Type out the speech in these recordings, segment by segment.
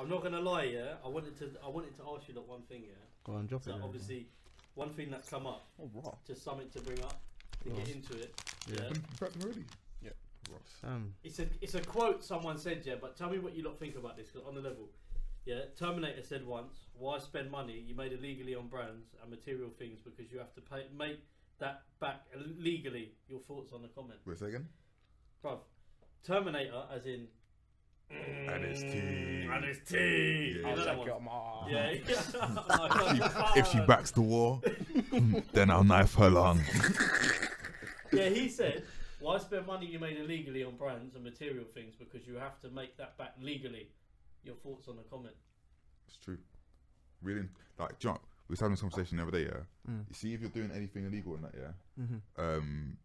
I'm not gonna lie, yeah. I wanted to ask you that one thing, yeah. Go on, drop so it. Obviously, one thing that's come up, just something to bring up, to get into it. Yeah. Yeah. It's a quote someone said, yeah. But tell me what you lot think about this, 'cause on the level, yeah. Terminator said once, "Why spend money you made illegally on brands and material things because you have to make that back legally." Your thoughts on the comment? Wait a second. Bruv, Terminator, as in. And it's tea. And it's tea. Yeah. You know that one? Yeah. If she backs the war, then I'll knife her lung. Yeah, he said, "Why spend money you made illegally on brands and material things because you have to make that back legally?" Your thoughts on the comment? It's true. Really, like, John, we was having this conversation the other day. Yeah. You see, if you're doing anything illegal in that, yeah. I'm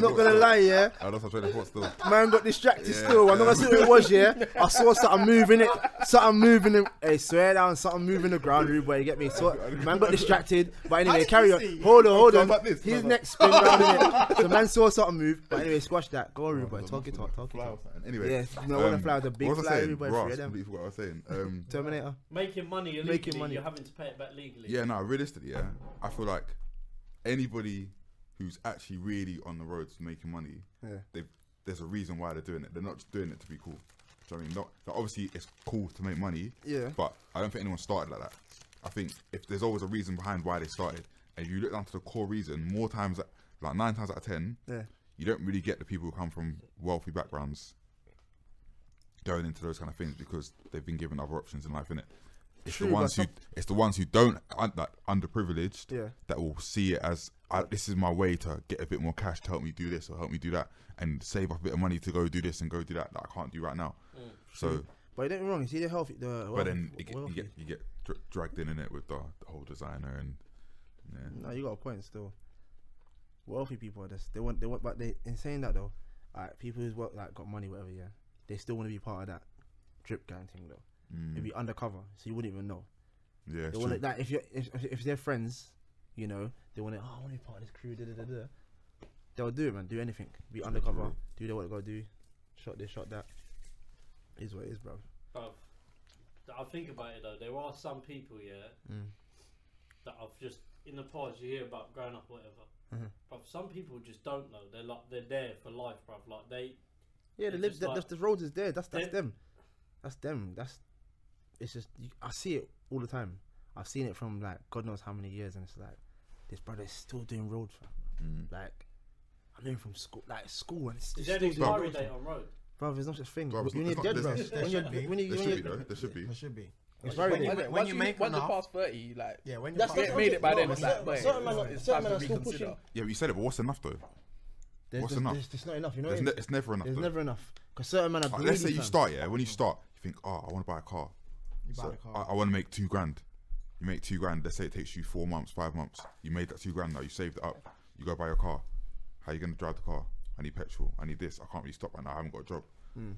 not gonna lie, yeah. I lost my train of thought still. Man got distracted still. I'm not gonna say what it was, yeah. I saw something moving it. Something moving it. Hey, swear down, something moving the ground, rude boy. You get me? So, man got distracted. But anyway, carry on. Hold on. His neck spin round in it. So man saw something move. But anyway, squash that. Go on, rude boy. Talk it. Anyway. Yeah, no, one fly, the big fly, rude boy. Ross, completely forgot what I was saying. Terminator. Making money illegally, you're having to pay it back legally. Yeah, no, realistically, yeah. I feel like anybody who's actually really on the road to making money, there's a reason why they're doing it. They're not just doing it to be cool. Do you know what I mean? Obviously, it's cool to make money, but I don't think anyone started like that. I think if there's always a reason behind why they started, and if you look down to the core reason, more times, like 9 times out of 10, you don't really get the people who come from wealthy backgrounds going into those kind of things because they've been given other options in life, innit? It's the ones who don't, like, underprivileged, that will see it as this is my way to get a bit more cash to help me do this or help me do that and save up a bit of money to go do this and go do that I can't do right now. So, but you don't get me wrong. You see the healthy, but then you get dragged in it with the whole designer and. No, you got a point still. Wealthy people are just they want, but in saying that though, people who's got money, whatever, they still want to be part of that drip gang thing though. Maybe undercover, so you wouldn't even know. Yeah, they want it, like if they're friends, you know, they want it. Oh, I want to be part of this crew. They'll do it, man. Do anything. Be undercover. Do what they gotta do. Shot this, shot that. Is what it is, bro. Bro, I think about it though. There are some people, that I've just in the past you hear about growing up, or whatever. But some people just don't know. They're there for life, bro. Like they. Yeah, they live. The road is there. That's them. That's them. It's just I see it all the time. I've seen it from like God knows how many years, and it's like this brother's still doing road, fam. Like I know him from school, and it's is there an expiry date on road? Bro, there's no such thing. Bro, when you're dead, bro. There should be. It's very when you make once you pass 30, like when you made it by then, it's like certain men are still pushing. Yeah, but you said it, but what's enough though? What's enough? It's not enough, you know. It's never enough. There's never enough. Because certain men are greedy. Let's say you start, when you start, you think, oh, I want to buy a car. I want to make $2,000. You make $2,000. Let's say it takes you 4 months, 5 months. You made that $2,000 now. You saved it up. You go buy your car. How are you going to drive the car? I need petrol. I need this. I can't really stop right now. I haven't got a job.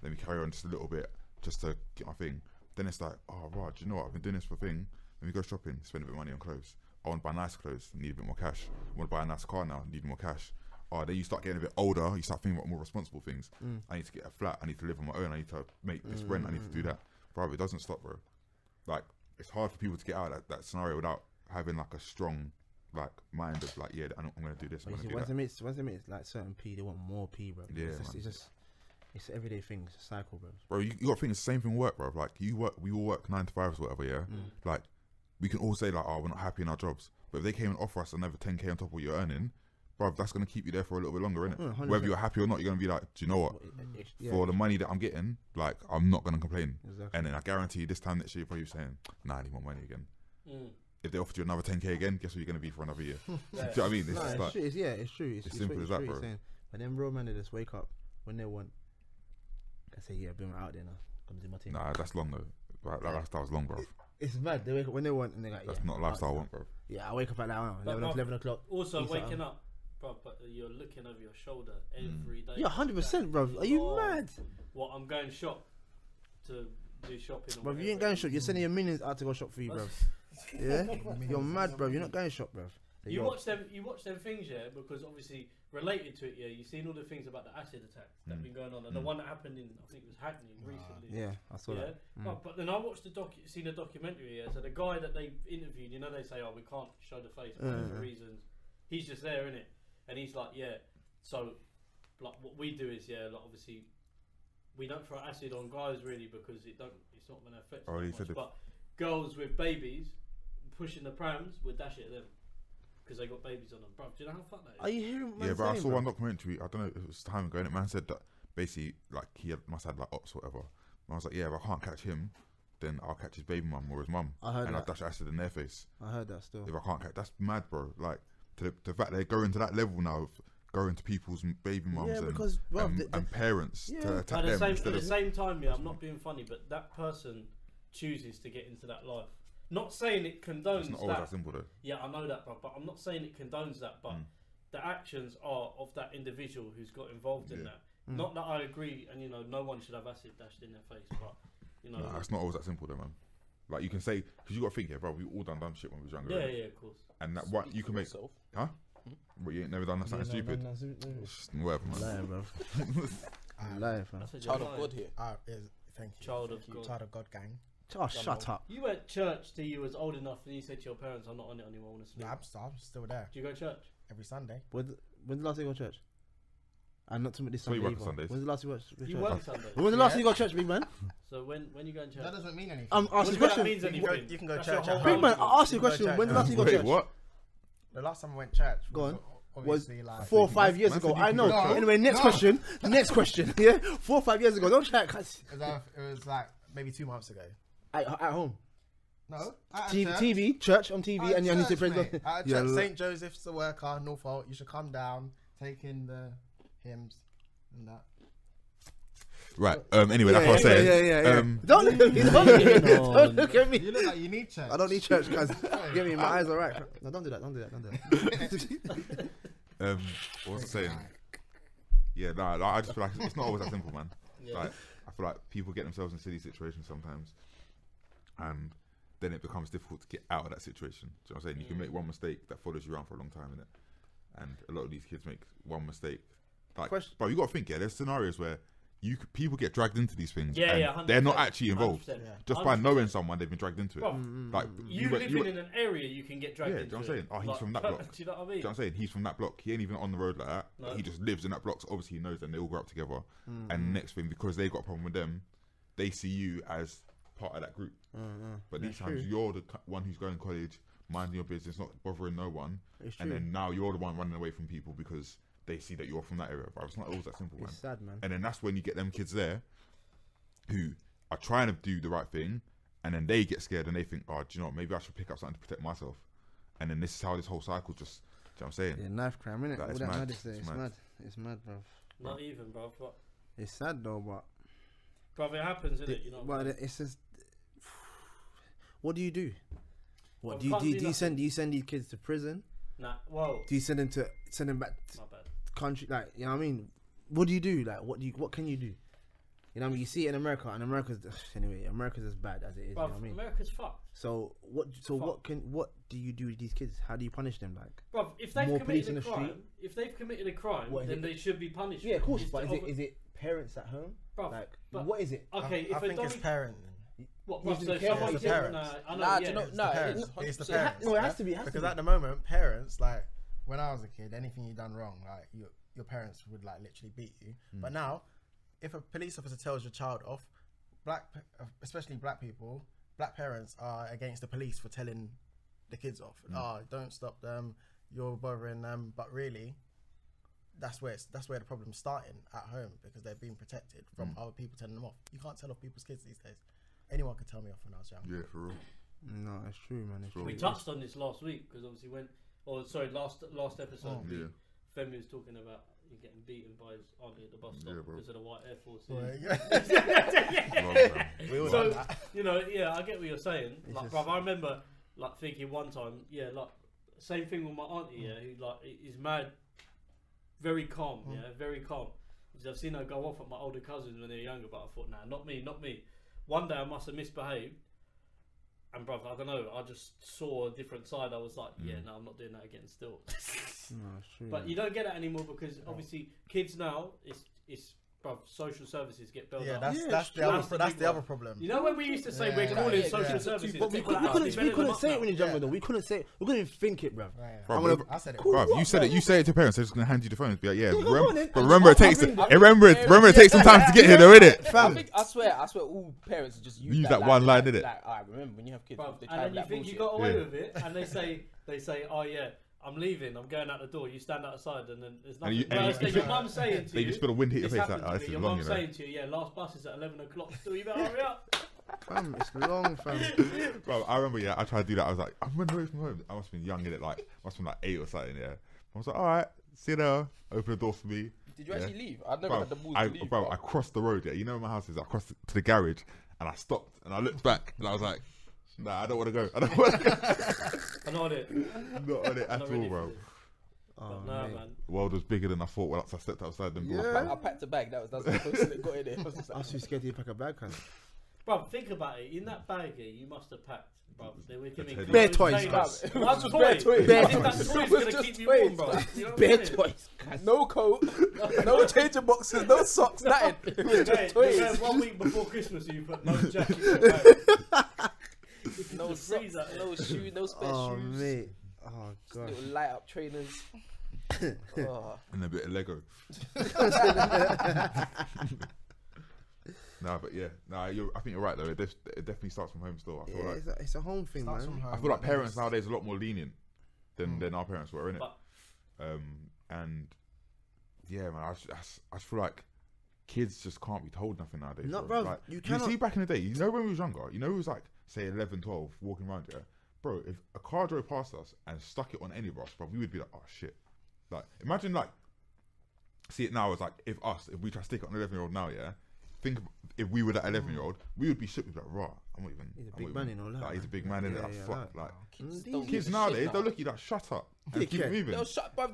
Let me carry on just a little bit just to get my thing. Then it's like, oh, right, do you know what? I've been doing this for a thing. Let me go shopping, spend a bit of money on clothes. I want to buy nice clothes, need a bit more cash. I want to buy a nice car now, need more cash. Oh, then you start getting a bit older, you start thinking about more responsible things. I need to get a flat, I need to live on my own, I need to make this rent, I need to do that. Bro, it doesn't stop, bro. Like, it's hard for people to get out of that scenario without having like a strong like mind of like, I'm going to do this, I'm going to do that. Once they make like certain P, they want more P, bro. Yeah, it's an everyday thing, it's a cycle, bro. Bro, you got to think it's the same thing work, bro. Like, we all work 9 to 5s or whatever, Like, we can all say like, oh, we're not happy in our jobs. But if they came and offer us another 10k on top of what you're earning, bro, that's going to keep you there for a little bit longer, innit? Whether you're happy or not, you're going to be like, do you know what? For the money that I'm getting, like, I'm not going to complain. Exactly. And then I guarantee this time next year, you're probably saying, nah, I need more money again. If they offered you another 10k again, guess what you're going to be for another year? Do you know what I mean? It's true. It's simple as that, bro. But then real men, they just wake up when they want. I say, yeah, bring it out there now. Come do my thing. Nah, that's long though. That lifestyle's long, bro. It's mad. They wake up when they want, and they're like, that's not lifestyle I want, bro. Yeah, I wake up at like 11 o'clock. Also, waking up, bro, but you're looking over your shoulder every day. Yeah, 100%, bro. Are you mad? What, I'm going shop to do shopping. Bro, you ain't going shop. You're sending your millions out to go shop for you, bro. Yeah? You're mad, bro. You're not going shop, bro. So You watch them things, yeah, because obviously related to it, yeah. You've seen all the things about the acid attacks that have been going on, and the one that happened in, I think it was Hackney recently. Yeah, I saw that. But then I watched seen a documentary. Yeah, so the guy that they interviewed, you know, they say, "Oh, we can't show the face for reasons." He's just there, innit? And he's like, "Yeah." So, like, what we do is, yeah, like, obviously, we don't throw acid on guys really because it's not going to affect them much. But girls with babies pushing the prams, we dash it at them. Because they got babies on them, bro. Do you know how fucked that is? Are you hearing what Yeah, but I saw one documentary. I don't know if it was time ago, and the man said that basically, like, must have like ops or whatever. And I was like, yeah, if I can't catch him, then I'll catch his baby mum or his mum, and I'll dash acid in their face. I heard that still. If I can't catch, that's mad, bro. Like, to the fact they're going to that level now, of going to people's baby mums and parents to attack them. At the same time, yeah, I'm not being funny, but that person chooses to get into that life. Not saying it condones it's not always that simple though. Yeah, I know that, but I'm not saying it condones that, but the actions are of that individual who's got involved in that. Not that I agree, and you know, no one should have acid dashed in their face, but you know, it's not always that simple though, man. Like, you can say, because you got to think, yeah, bro, we all done dumb shit when we was younger. Yeah, right? yeah, of course. And that what you can make, huh? But you ain't never done something stupid. Whatever, man. Lying, bro. Lying, man. Child of God here. Thank you. Child of God gang. Oh, shut up. You went to church till you was old enough and you said to your parents, I'm not on it anymore, I want to sleep. No, I'm still there. Do you go to church? Every Sunday. When's the last time you go to church? And not to this So Sunday. you work either. Sundays? When's the last time you go to church? You work Sunday. When's the last time you go to church, big man? So when you go to church? That doesn't mean anything. I'm asking a That question. means anything. You can go That's church your at whole Big man, life. I asked you a question. When the last time you go to Wait, church? what? The last time I went to church Go on. Was obviously like 4 or 5 years ago. I know. No. Anyway, next question. Next question. Yeah, 4 or 5 years ago. Don't chat. It was like maybe 2 months ago. At home. No. TV, church on TV, and you need to praise God. At church, St. Joseph's the worker, Norfolk. You should come down, take in the hymns and that. Right. Anyway, that's what I'm saying. Yeah. Don't look at me. Don't look at me. You look like you need church. I don't need church, guys. Get me. My eyes are right. No, don't do that. Don't do that. What was I saying? Yeah, I just feel like it's not always that simple, man. Yeah. Like, I feel like people get themselves in silly situations sometimes, and then it becomes difficult to get out of that situation. Do you know what I'm saying? You can make one mistake that follows you around for a long time, innit? And a lot of these kids make one mistake. Like, but you got to think, yeah, there's scenarios where people get dragged into these things. Yeah, and yeah, they're not actually involved. 100%. Just by knowing someone, they've been dragged into it. Bro, like you living in an area, you can get dragged into do you know what I'm saying? Oh, he's from that block. Do you know what I mean? Do you know what I'm saying? He's from that block. He ain't even on the road like that. No. He just lives in that block. So obviously, he knows them. They all grow up together. And next thing, because they got a problem with them, they see you as part of that group. But these times, you're the one who's going to college, minding your business, not bothering no one. And then now you're the one running away from people because they see that you're from that area. But it's not always that simple, man. It's sad, man. And then that's when you get them kids there who are trying to do the right thing, and then they get scared and they think, oh, do you know what, maybe I should pick up something to protect myself. And then this is how this whole cycle just, do you know what I'm saying? Yeah, knife crime, innit? Like, All it's that mad. madness there. It's mad. It's mad, bro. Not even, bro. But it's sad though, but it happens, innit? You know. But it's just, what do you do? What Well, do you send these kids to prison? Nah. Well. Do you send them back to My bad. country? Like, you know what I mean? What do you do? Like, what can you do? You know what I mean? You see it in America, and America's as bad as it is. Bro, you know what I mean? America's fucked. So what do you do with these kids? How do you punish them? Like, Bro, if they've more police committed in a the crime, street? if they've committed a crime, What is then it? they should be punished. Yeah, of course. It's But the is it parents at home? Bro, Like, but what is it? Okay, I think it's parent. What, Yes, bro, so it's someone's the given parents. I know, Nah, yeah. do you know, It's no, the parents. It's the parents. No, it has to be. Because at the moment, parents, like, when I was a kid, anything you done wrong, like, your parents would, like, literally beat you. But now, if a police officer tells your child off, especially black people, black parents are against the police for telling the kids off. Oh, don't stop them, you're bothering them. But really, that's where the problem's starting at home, because they're being protected from other people telling them off. You can't tell off people's kids these days. Anyone could tell me off when I was young. Yeah, for real. No, it's true, man. It's true. We touched on this last week because obviously last episode, Femi was talking about you getting beaten by his auntie at the bus stop because of the white Air Force. We all So, done that. you know, yeah, I get what you're saying. It's Like, just- bruv, I remember like thinking one time, yeah, like same thing with my auntie, yeah, who like is mad, very calm, yeah, very calm. Because I've seen her go off at my older cousins when they were younger, but I thought, nah, not me. One day I must have misbehaved, And bruv, I don't know. I just saw a different side. I was like, yeah, no, I'm not doing that again. Still. No, it's true. But you don't get that anymore because obviously kids now, it's bruv, social services get built up. That's the other problem. You know when we used to say we're calling social services, But we couldn't say it when you're younger though. We couldn't say it. We couldn't even think it, bruv. Bruv, I said it. bruv, you said it. You say it to parents. They're just gonna hand you the phone and be like, yeah. Yeah, go on then. But remember, it takes. Remember, it takes some time to get Yeah. here, though, innit? Fam. I swear, all parents just use that one line, innit? Like, I remember when you have kids, Bruv, they try and then you that think you bullshit. got away Yeah. with it, and they say, oh yeah, I'm leaving, I'm going out the door. You stand outside, and then there's And nothing. Your mum's saying to They you, just put a wind hit your this face. happened Like, to this me. is Your long, mum's you know. saying to you, yeah, last bus is at 11 o'clock. Still, you better hurry up. Fam, it's long, fam. Bro, I remember, I tried to do that. I was like, I'm running away from home. I must have been young in it, like, must have been like 8 or something, yeah. I was like, all right, see you there. Open the door for me. Did you actually leave? I've never had the balls to leave. I crossed the road, yeah. You know where my house is? I crossed to the garage and I stopped and I looked back and I was like, nah, I don't want to go. I don't want to go. I'm not on it. Not on it at Not all, ready for bro. this. Oh, But nah, mate. man. The world was bigger than I thought once I stepped outside them doors. Yeah. I packed a bag. That's the person that got in there. I was just I like, was too scared to pack a bag, cuz. Bruv, think about it. In that bag here, you must have packed. Bruv, there were giving Teddy. Bare clothes, toys, tailors. bruv. One Just toy. bare toys. Bare As if that toys. toy's It was gonna just keep you toys, warm, bro. You know what I'm Bare saying? toys. no coat, no changing boxes, no socks, nothing. It was Hey, just toys. 1 week before Christmas, you put no jacket. in the bag. No The socks, freezer. no shoes, no spare Oh, shoes. mate. Oh, God. Little light up trainers. Oh. And a bit of Lego. Nah, but yeah. Nah, I think you're right, though. It definitely starts from home still. I feel Yeah, like. it's a home thing, Starts man. from home, I feel like but parents then nowadays are a lot more lenient than our parents were, innit? But- And yeah, man, I just feel like kids just can't be told nothing nowadays. No, bro. bruv, Like, you you cannot- see back in the day, you know when we was younger, you know it was like, say 11, 12, walking around, yeah? Bro, if a car drove past us and stuck it on any of us, bro, we would be like, oh shit. Like, imagine like, see it now as like, if we try to stick it on an 11-year-old now, yeah? Think if we were that 11-year-old, we would be shook. We'd be like, raw. I'm not even. He's a I'm big not man, even- you know, like, like, he's a big man, innit? yeah, Like, yeah, fuck, like- like. Kids Kids don't Kids give a nowadays, shit they'll now. look at you like, shut up. And keep Dickhead. moving.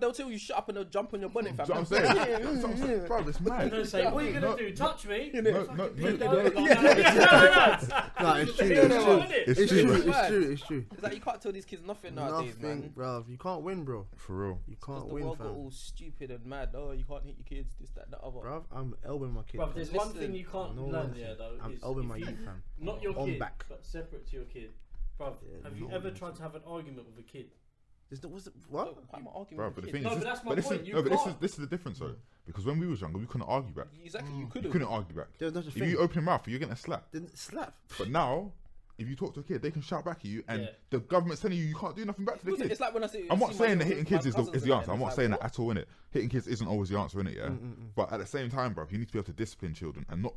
They'll tell you shut up and they'll jump on your bonnet, fam. That's what I'm saying. That's what I'm saying. Bro, it's They're mad. gonna say, what are you gonna No, do? Touch me? No, no, Pete, no, no, no. No, it's true. It's It's true. true, It's man. true. It's true. It's like you can't tell these kids nothing nowadays, Nothing, man. bro. You can't win, bro. For real. You Because can't the win, world got fam. all stupid and mad. Oh, you can't hit your kids, this, that, and the other. Bro, I'm elbowing my kid. Bruv, fam. there's one Listen, thing you can't no learn nonsense. there though. I'm is elbowing if my you- youth, fam. Not your On kid, back. but separate to your kid. Bruv, Yeah, have you no ever nonsense. tried to have an argument with a kid? What? I'm arguing Bro, with but the kids. thing No, is, but that's my but this point, is, you no, but can't. this is the difference though. Because when we was younger, we couldn't argue back. Exactly, you You couldn't. couldn't argue back. There's not a If thing. you open your mouth, you're getting a slap. Didn't slap. But now, if you talk to a kid, they can shout back at you, and Yeah. the government's telling you can't do nothing back to the kid. It's like when I say. I'm not see saying my- that hitting my kids is cousins the and answer. I'm it's not like, saying what? that at all, innit? Hitting kids isn't always the answer, innit? Yeah. But at the same time, bro, you need to be able to discipline children, and not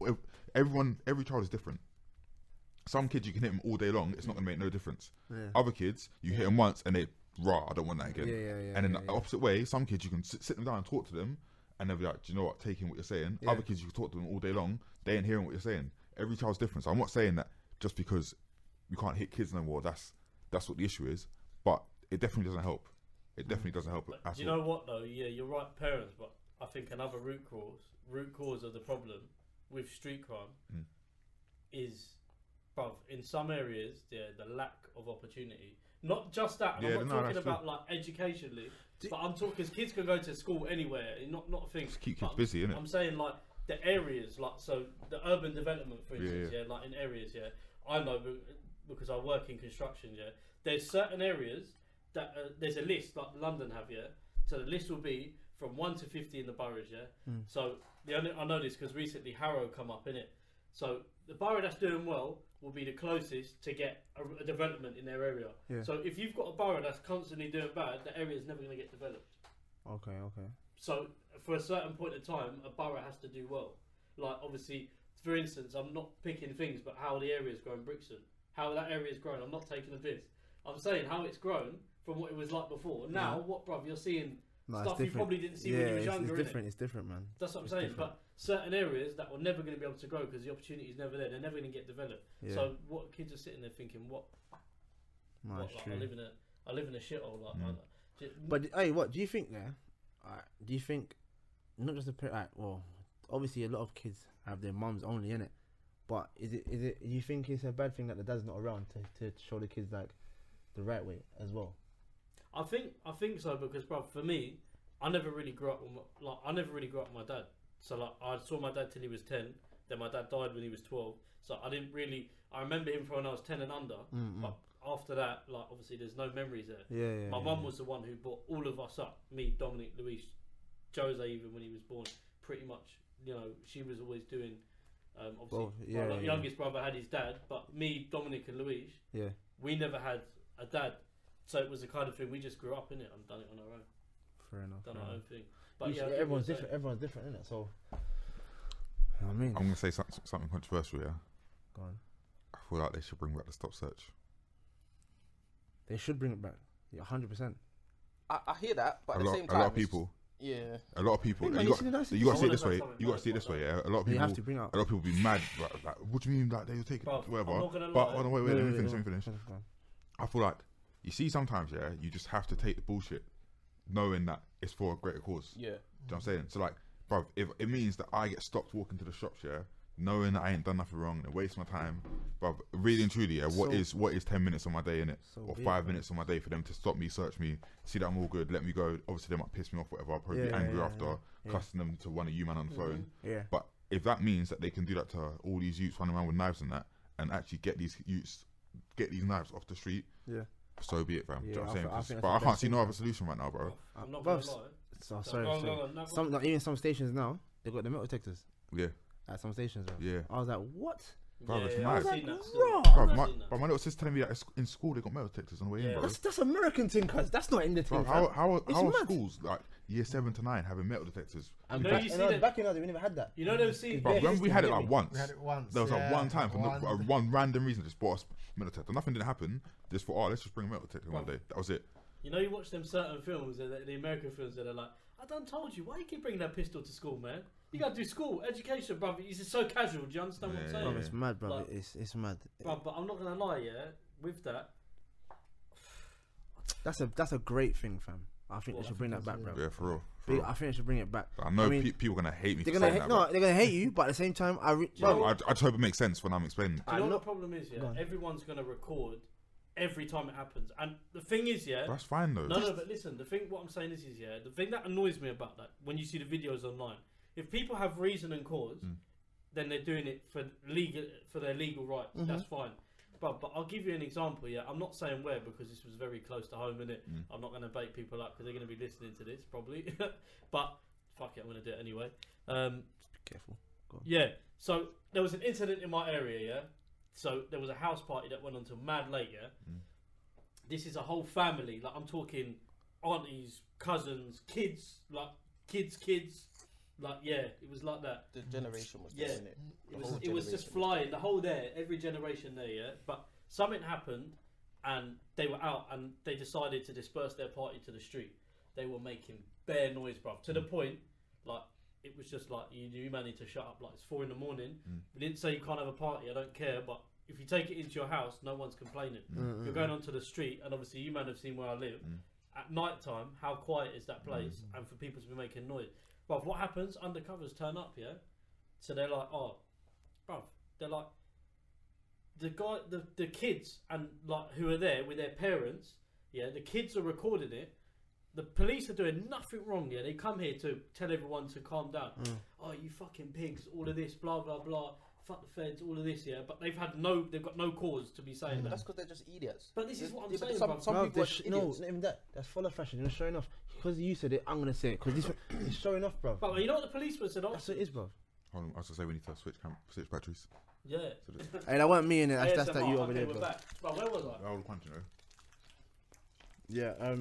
every child is different. Some kids you can hit them all day long; it's not gonna make no difference. Yeah. Other kids, you hit them once, and they I don't want that again. Yeah. And in the opposite way, some kids you can sit them down and talk to them, and they'll be like, do you know what, taking what you're saying. Yeah. Other kids you can talk to them all day long, they ain't hearing what you're saying. Every child's different. So I'm not saying that just because you can't hit kids no more, that's what the issue is. But it definitely doesn't help. It definitely doesn't help But at do you all. know what though? Yeah, you're right, parents. But I think another root cause of the problem with street crime is, bruv, in some areas, the lack of opportunity. Not just that. Yeah, I'm no, not talking that's about like educationally, Do- but I'm talking because kids can go to school anywhere. Not things. Just keep kids busy, innit? I'm saying like the areas, like so the urban development, for instance, yeah, like in areas, yeah. I know because I work in construction, yeah. There's certain areas that there's a list like London have, yeah. So the list will be from 1 to 50 in the boroughs, yeah. So I know this because recently Harrow come up in it. So the borough that's doing well will be the closest to get a development in their area. Yeah. So if you've got a borough that's constantly doing bad, the area is never going to get developed. Okay. So for a certain point in time, a borough has to do well. Like obviously, for instance, I'm not picking things, but how the area is growing, Brixton, how that area is grown. I'm not taking a piss. I'm saying how it's grown from what it was like before. Now, what, bruv, you're seeing No, stuff you probably didn't see yeah, when you was younger. it's innit? different. It's different, man. That's what I'm It's saying. different. But certain areas that were never going to be able to grow because the opportunity is never there. They're never going to get developed. Yeah. So what kids are sitting there thinking, what? No, What, it's like, true. I live in a shithole. Like, But hey, what do you think there? Do you think not just the well, obviously a lot of kids have their mums only in it, But is it? You think it's a bad thing that the dad's not around to show the kids like the right way as well? I think so because, bro, for me, I never really grew up with my dad. So like I saw my dad till he was 10. Then my dad died when he was 12. So I didn't really. I remember him from when I was 10 and under. But after that, like obviously, there's no memories there. Yeah. My mum was the one who brought all of us up. Me, Dominic, Luis, Jose, even when he was born. Pretty much, you know, she was always doing. Obviously, my youngest brother had his dad, but me, Dominic, and Luis, we never had a dad. So it was the kind of thing we just grew up in it and done it on our own. Fair enough. Done our own thing. But yeah, everyone's different. Everyone's different, isn't it? So, I mean, I'm gonna say something controversial. Yeah. Go on. I feel like they should bring back the stop search. They should bring it back. Yeah, 100%. I hear that, but at the same time, a lot of people. Yeah. A lot of people. Hey, You got to see it this way. You got to see it this way. Yeah. A lot of people. You have to bring out. A lot of people be mad. Like, what do you mean? Like they take it, whatever. I'm not gonna But lie. hold on, wait. Let me finish. I feel like you see sometimes, yeah, you just have to take the bullshit, knowing that it's for a greater cause. Yeah. Do you know what I'm saying? So like, bro, if it means that I get stopped walking to the shops, yeah, knowing that I ain't done nothing wrong and waste my time, bro, really and truly, yeah, what is 10 minutes on my day in it, or 5 minutes on my day for them to stop me, search me, see that I'm all good, let me go. Obviously, they might piss me off, whatever. I'll probably be angry after, cussing them to one of you man on the phone. Yeah. But if that means that they can do that to all these youths running around with knives and that, and actually get these knives off the street, so be it, fam. Do you know what I'm saying? But I can't see no other solution right now, bro. I'm not gonna lie. Sorry. Even some stations now, they've got the metal detectors. Yeah. At some stations, bro. Yeah. I was like, what? Bro, it's I've mad. seen that Bro, still. Bro, I've my seen that. little sister telling me that in school they got metal detectors on the way in, bro. That's American thing, cuz. That's not in the Bro, thing. how are mad. schools like year 7 to 9 having metal detectors? And You know, you see that- back in the day, we never had that. You know they've seen. Bro, when we had it like We once, had it once. there was like one time for one. one random reason just bought us metal detector. Nothing didn't happen. Just for let's just bring a metal detector one day. That was it. You know, you watch them certain films, the American films, that are like, I done told you, why you keep bringing that pistol to school, man? You gotta do school, education, brother. It's just so casual. Do you understand what I'm saying? Bro, it's mad, bro. Like- It's mad. Bro, but I'm not gonna lie, yeah. With that, That's a great thing, fam. I think they should bring that back, bro. Yeah, for real. I think they should bring it back. I know mean, people are gonna hate me. They're for gonna saying hate, that, no, they're gonna hate you, but at the same time, bro, I just hope it makes sense when I'm explaining. do you know know- what the problem is? Yeah, everyone's gonna record every time it happens, and the thing is, yeah. That's fine though. No, but listen. What I'm saying is, yeah, the thing that annoys me about that when you see the videos online, if people have reason and cause, then they're doing it for their legal rights. That's fine. But I'll give you an example. Yeah, I'm not saying where because this was very close to home, innit? I'm not going to bait people up because they're going to be listening to this probably. But fuck it, I'm going to do it anyway. Just be careful. Go on. Yeah. So there was an incident in my area. Yeah. So there was a house party that went on till mad late. Yeah. This is a whole family. Like I'm talking aunties, cousins, kids. Like kids. Like it was like that. The generation was Yeah. doing it. It was just flying the whole there, every generation there, yeah. But something happened, and they were out, and they decided to disperse their party to the street. They were making bare noise, bruv, to the point, like it was just like you man need to shut up. Like it's 4 a.m. We didn't say you can't have a party. I don't care, but if you take it into your house, no one's complaining. You're going onto the street, and obviously you man have seen where I live. At night time, how quiet is that place, and for people to be making noise. Bruv, what happens? Undercovers turn up, yeah? So they're like, oh, bruv, they're like, the kids and like who are there with their parents, yeah, the kids are recording it. The police are doing nothing wrong, yeah? They come here to tell everyone to calm down. Oh, you fucking pigs, all of this, blah, blah, blah. Fuck the feds, all of this, yeah? But they've got no cause to be saying that. That's because they're just idiots. But this is what I'm Yeah, but saying, some bruv. people are just no, idiots. not even that. That's full of fashion. You're showing off. Because you said it, I'm gonna say it. Because it's showing off, bro. But you know what the policeman said? That's what it is, bro. Hold on, I was gonna say we need to switch batteries. Yeah. Hey, that wasn't me in it. That's ASMR, that you over okay, there, we're bro. back. But where was I? I will punch, you know. Yeah.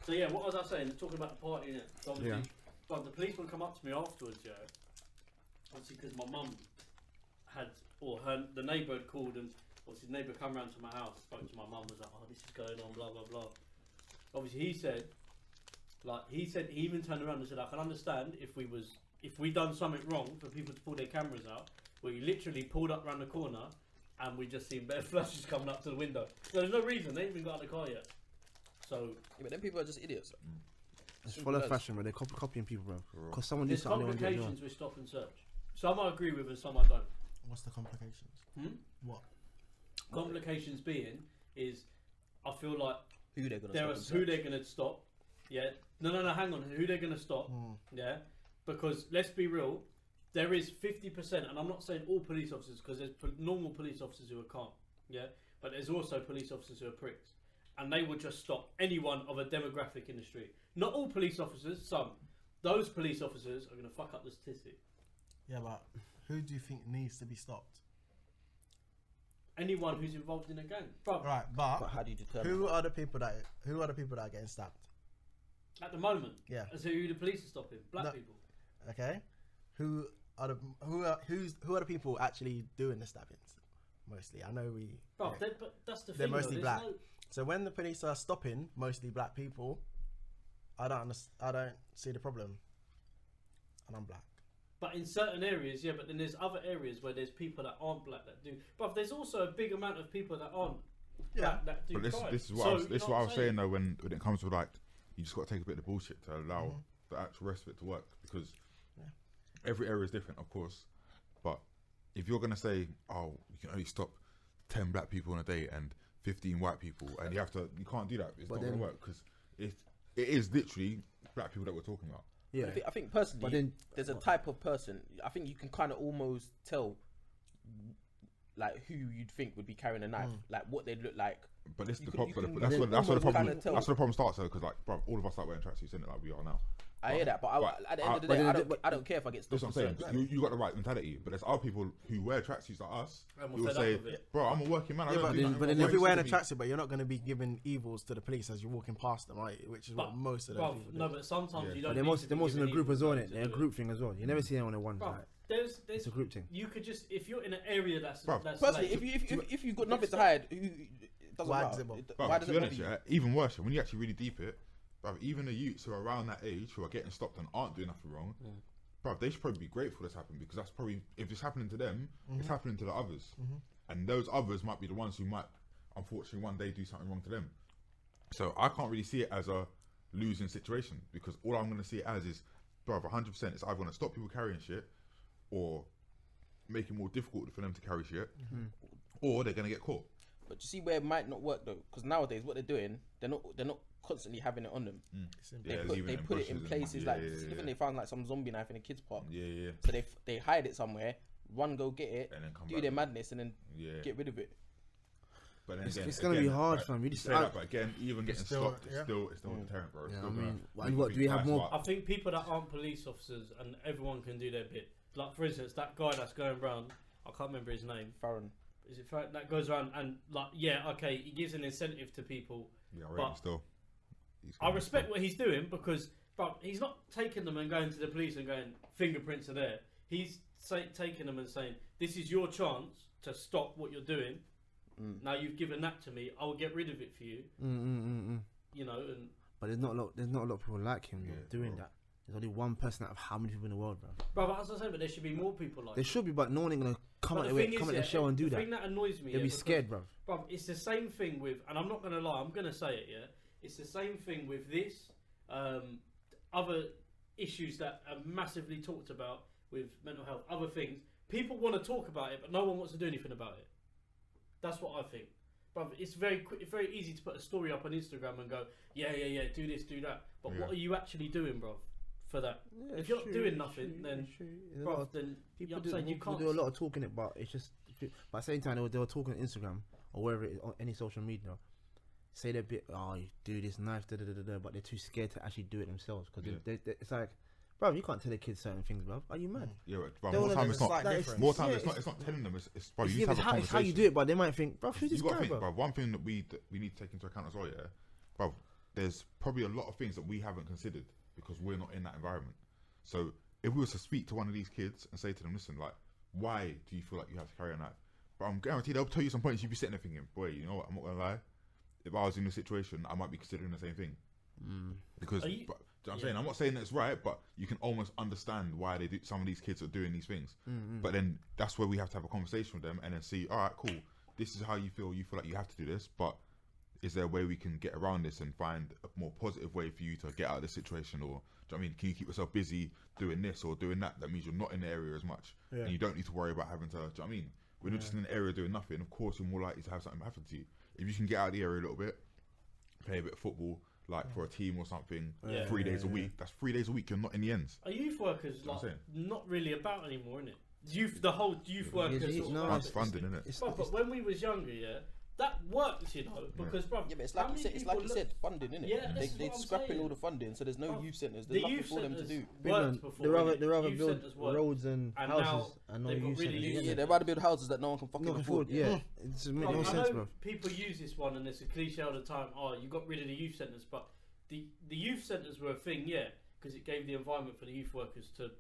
So yeah, what was I saying? Talking about the party, innit? So obviously, but the police would come up to me afterwards, yeah. Obviously, because my mum the neighbour had called, and obviously the neighbour come round to my house, spoke to my mum, was like, oh, this is going on, blah blah blah. Obviously, he said he even turned around and said, I can understand if we done something wrong for people to pull their cameras out. We literally pulled up round the corner, and we just seen bare flashes coming up to the window. So there's no reason they ain't even got out of the car yet. So Yeah, but then people are just idiots. It's full of fashion, bro. They're copying people, bro. Because someone there's did something. complications with stop and search. Some I agree with and some I don't. What's the complications? What? Complications being is, I feel like Who they're gonna there stop are who they're gonna stop. Yeah. No, hang on. Who they're gonna stop? Yeah. Because let's be real, there is 50%, and I'm not saying all police officers, because there's normal police officers who are calm. Yeah. But there's also police officers who are pricks, and they will just stop anyone of a demographic in the street. Not all police officers. Some. Those police officers are gonna fuck up the statistic. Yeah, but who do you think needs to be stopped? Anyone who's involved in a gang. Bro, Right, but But how do you determine? who are the people that are getting stabbed? at the moment. Yeah. So who the police are stopping? Black No. people. Okay, who are the people actually doing the stabbings? Mostly, I know we. Bro, yeah. but that's the They're thing. mostly though, black. no- So when the police are stopping mostly black people, I don't see the problem, and I'm black. But in certain areas, yeah. But then there's other areas where there's people that aren't black that do. But there's also a big amount of people that aren't black that do But crime. this is what So, I was, you this is know what I was saying though. When it comes to like, you just got to take a bit of the bullshit to allow the actual rest of it to work, because every area is different, of course. But if you're gonna say, oh, you can only stop 10 black people in a day and 15 white people, and you can't do that. It's not gonna work, because it is literally black people that we're talking about. Yeah. I think personally, But then- there's a type of person. I think you can kind of almost tell, like, who you'd think would be carrying a knife, like what they look like. But this is You the can- problem. you That's can where the almost problem. kinda tell. That's where the problem starts though, because like, bro, all of us like wearing tracksuits, isn't it? Like we are now. I hear that, but at the end of the but day, then- I don't care if I get That's stopped. what I'm for saying. certain- You got the right mentality, but there's other people who wear tracksuits like us And who we're will fed say, up with it. bro, I'm a working man. I Yeah, don't but do then, nothing but then wrong. if you're Why wearing a should it tracksuit, but you're not going to be giving evils to the police as you're walking past them, right? Which is what But, most of those bro, people do. no, but sometimes Yeah. you But don't. they're need most to they're be most in a giving group as well, evil innit? to They're a do it. group thing as well. You never see anyone in one Bro, side. there's It's a group thing. You could just, if you're in an area that's Bro, Personally, like, if you've got nothing to hide, it doesn't Why matter. does it bother? But Why to does be it honest, bother you? yeah, even worse, when you actually really deep it, bruv, even the youths who are around that age who are getting stopped and aren't doing nothing wrong, bruv, they should probably be grateful this happened, because that's probably, if it's happening to them, it's happening to the others, and those others might be the ones who might, unfortunately, one day do something wrong to them. So I can't really see it as a losing situation, because all I'm going to see it as is, bruv, 100%, it's either going to stop people carrying shit, or make it more difficult for them to carry shit, or they're going to get caught. But you see where it might not work though, because nowadays what they're doing, they're not constantly having it on them. They Yeah, put leaving it in it in bushes and- places yeah, like, yeah, even yeah. they found like some zombie knife in a kids park. Yeah. So they hide it somewhere, run go get it, And then come do back their with it. madness, and then Yeah. get rid of it. But then again, It's gonna be hard, fam. You You just- say that, but again, even getting still- stopped, yeah. it's still a deterrent, bro. It's Yeah, still I gonna mean, make you what, do we think have twice more- about- I think people that aren't police officers and everyone can do their bit. Like for instance, that guy that's going around, I can't remember his name. Farron. Is it Farron? That goes around and like, yeah, okay, he gives an incentive to people. Yeah, I but reckon still. I respect what he's doing because, bro, he's not taking them and going to the police and going fingerprints are there. He's taking them and saying, "This is your chance to stop what you're doing. Now you've given that to me. I will get rid of it for you." You know, and But there's not a lot. There's not a lot of people like him though, Yeah, doing bro. that. There's only one person out of how many people in the world, bro. bro, as I said, but there should be more people like. There should be, but no one ain't gonna come But at the the thing is, come at yeah, the show and do the that. thing that annoys me, They'll yeah, be because- scared, bro. Bro, it's the same thing with, and I'm not going to lie, I'm going to say it, yeah? It's the same thing with this, other issues that are massively talked about with mental health, other things. People want to talk about it, but no one wants to do anything about it. That's what I think. Bro, it's very easy to put a story up on Instagram and go, yeah, do this, do that. But Yeah. what are you actually doing, bro, for that? If you're not doing nothing, then, bro, then People I'm do, saying you people can't. do a lot of talking it, but it's just. But at the same time, they were talking on Instagram or wherever it is, on any social media. Say they're a bit, oh, you do this knife, but they're too scared to actually do it themselves because it's like, bro, you can't tell the kids certain things, bro. Are you mad? Yeah, but They'll more time know it's it's not. like different. More time Yeah, it's not telling them. It's bro. It's, You yeah, need to it's, have a how, it's how you conversation. do it, but they might think, bro, who's this You got guy, to think, bro? bro. One thing that we need to take into account as well, yeah, bro. There's probably a lot of things that we haven't considered because we're not in that environment. So if we were to speak to one of these kids and say to them, listen, like, why do you feel like you have to carry a knife? But I'm guaranteed they'll tell you some points you'd be sitting there thinking, boy, you know what? I'm not gonna lie. If I was in this situation, I might be considering the same thing. Because, Are you- but, do you know what I'm saying? I'm not saying that it's right, but you can almost understand why they do. Some of these kids are doing these things. But then that's where we have to have a conversation with them and then see, all right, cool. This is how you feel. You feel like you have to do this, but is there a way we can get around this and find a more positive way for you to get out of this situation or Do you know what I mean? Can you keep yourself busy doing this or doing that? That means you're not in the area as much, Yeah. and you don't need to worry about having to. Do you know what I mean? When you're just in an area doing nothing, of course you're more likely to have something happen to you. If you can get out of the area a little bit, play a bit of football, like for a team or something, 3 days a week. That's 3 days a week. You're not in the ends. Are youth workers like not really about anymore, innit? The whole youth workers. That's funding, innit? But when we was younger, that works, you know, because bro, yeah, but it's like you said, funding, innit? Yeah, they're scrapping all the funding, so there's no youth centres. There's nothing for them to do. Worked before, they rather build roads and houses and no youth centres. Yeah, they'd rather build houses that no one can fucking afford. Yeah, it doesn't make no sense, bro. People use this one, and it's a cliche all the time. Oh, you got rid of the youth centres, but the youth centres were a thing, because it gave the environment for the youth workers to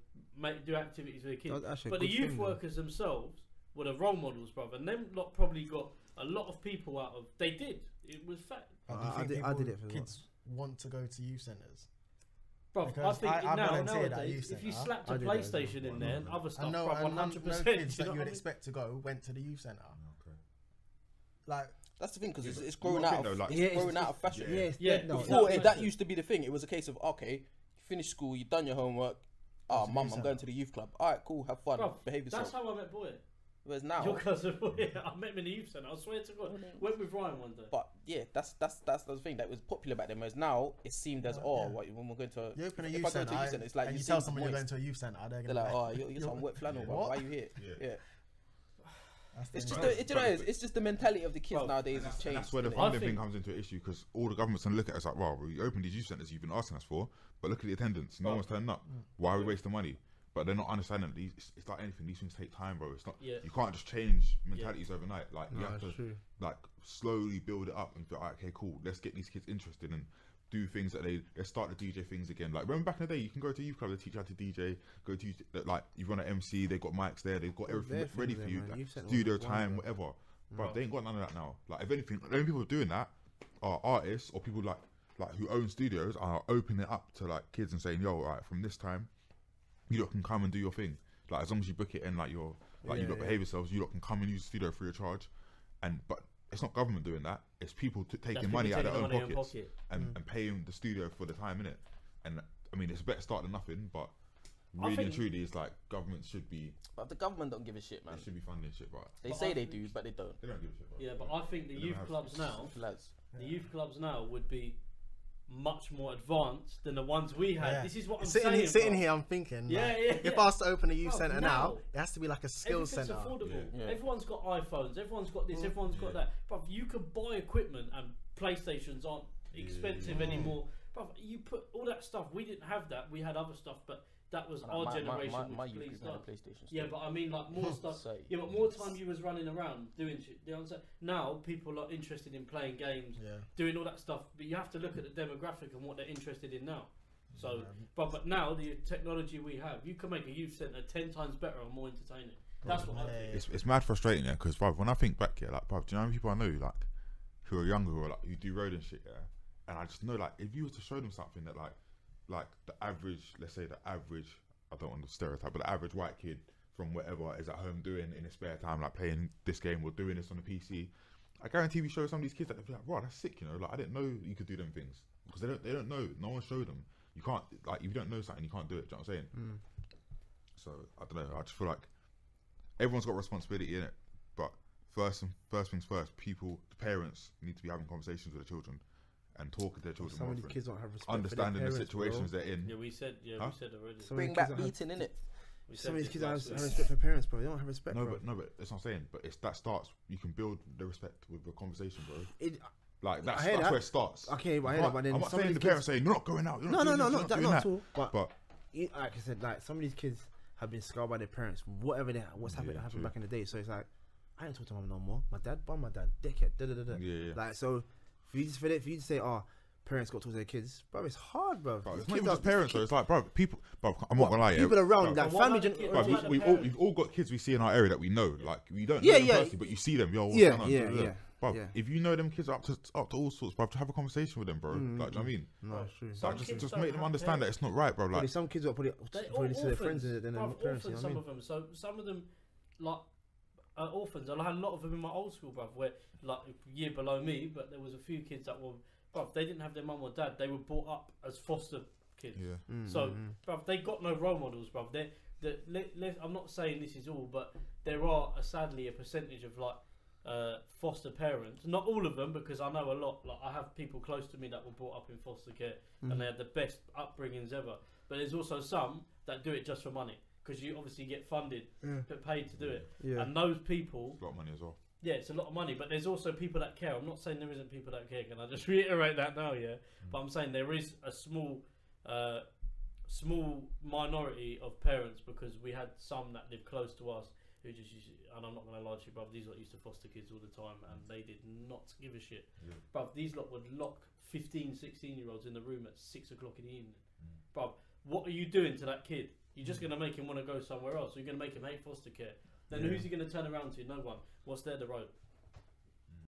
do activities with the kids. But the youth workers themselves were the role models, brother, and them lot probably got a lot of people out of. They did. It was fact. I did it for kids want to go to youth centres. Bro, I think nowadays, if you slapped a PlayStation in there and other stuff, 100%. Kids that you would expect to go went to the youth centre. Like that's the thing, because it's growing out of fashion. Before that used to be the thing. It was a case of okay, you finished school, you done your homework. Oh, mum, I'm going to the youth club. All right, cool, have fun, behave yourself. That's how I met Boy. Whereas now, your cousin, I met him in the youth centre. I swear to God, went with Ryan one day. But yeah, that's the thing that was popular back then. Whereas now, it seemed as when we're going to you open a youth centre, it's like you tell someone you're going to a youth centre, they're like, oh, you're some wet flannel, bro. Why are you here? Yeah. It's just the mentality of the kids nowadays has changed. That's where the funding thing comes into an issue, because all the government's gonna look at us like, well, we opened these youth centres you've been asking us for, but look at the attendance. No one's turning up. Why are we wasting money? But they're not understanding that it's like anything. These things take time, bro. It's not. You can't just change mentalities overnight. Like you have to like slowly build it up and feel like, okay, cool. Let's get these kids interested and do things that let's start the DJ things again. Like remember back in the day, you can go to a youth club, they teach you how to DJ. Go to like you run an MC, they've got mics there, they've got everything ready for you, like, studio time, whatever. But they ain't got none of that now. Like if anything, the only people doing that are artists or people like who own studios are opening it up to like kids and saying, yo, all right, from this time, you lot can come and do your thing. Like as long as you book it and like you lot behave yourselves, you lot can come and use the studio free of charge. But it's not government doing that. It's people taking money out of their own pockets and paying the studio for the time, innit? And I mean, it's a better start than nothing, but really and truly, it's like government should be. But the government don't give a shit, man. They should be funding shit, right? They say they do, but they don't. They don't give a shit, bro. Yeah, but I think the youth clubs now would be much more advanced than the ones we had. This is what I'm saying. Sitting here, I'm thinking. If I was to open a youth centre now, it has to be like a skills centre. Affordable. Everyone's got iPhones. Everyone's got this. Everyone's got that. But you could buy equipment, and PlayStations aren't expensive anymore. But you put all that stuff. We didn't have that. We had other stuff, but that was our generation. My youth group had a PlayStation. Yeah, but I mean, like more stuff. Yeah, but more time you was running around doing shit. You know what I'm saying? Now people are interested in playing games, doing all that stuff. But you have to look at the demographic and what they're interested in now. So, but now the technology we have, you can make a youth centre 10 times better and more entertaining. That's what I think. It's mad frustrating, because when I think back, like, do you know how many people I know like who are younger who do road and shit, and I just know like if you were to show them something that like the average, let's say the average, I don't want to stereotype, but the average white kid from whatever is at home doing in his spare time, like playing this game or doing this on a PC, I guarantee we show some of these kids that they'll be like, wow, that's sick, you know, like I didn't know you could do them things, because they don't know, no one showed them. You can't, like, if you don't know something, you can't do it, do you know what I'm saying? So, I don't know, I just feel like everyone's got responsibility in it, but first things first, the parents need to be having conversations with the children and talking to their children. Some of these kids don't have respect understanding for their the parents, situations bro. they're in. Yeah, we said already. Bring back beating, innit? Some of these kids don't have respect for parents, bro. They don't have respect. No, but that's what I'm saying. But that starts. You can build the respect with the conversation, bro. That's where it starts. Okay, but I hear that. But then I'm not saying the parents saying you're not going out. No, not at all. But like I said, like some of these kids have been scarred by their parents. What's happened back in the day. So it's like, I ain't talking to mum no more. My dad, dickhead. Yeah. Like so, for you to say, parents got to talk to their kids, bro, it's hard, bro. It's not even just parents, though. It's like, bro, people. Bro, I'm not gonna lie. People around, like family. We've all got kids we see in our area that we know. Like we don't know them personally, but you see them. Yo, what's going on? Yeah. Bro, if you know them kids are up to all sorts, bro, have a conversation with them, bro. Like, do you know what I mean? No, true. Like, just make them understand that it's not right, bro. Like some kids will put it to their friends than their parents. You know what I mean? Some of them. So some of them, like orphans. I had a lot of them in my old school, bruv, where like a year below me, but there was a few kids that were, bruv, they didn't have their mum or dad. They were brought up as foster kids. Yeah. So, bruv, they got no role models, bruv. I'm not saying this is all, but there are sadly a percentage of like foster parents. Not all of them, because I know a lot. Like I have people close to me that were brought up in foster care and they had the best upbringings ever. But there's also some that do it just for money, because you obviously get funded, get paid to do it. Yeah. And those people, It's a lot of money as well. yeah, it's a lot of money, but there's also people that care. I'm not saying there isn't people that care. Can I just reiterate that now? Yeah, but I'm saying there is a small minority of parents, because we had some that lived close to us who just used to, and I'm not going to lie to you, bruv, these lot used to foster kids all the time and they did not give a shit. Bruv, these lot would lock 15, 16-year-olds in the room at 6 o'clock in the evening. Bruv, what are you doing to that kid? You're just going to make him want to go somewhere else. You're going to make him hate foster care. Then who's he going to turn around to? No one. What's there? The road.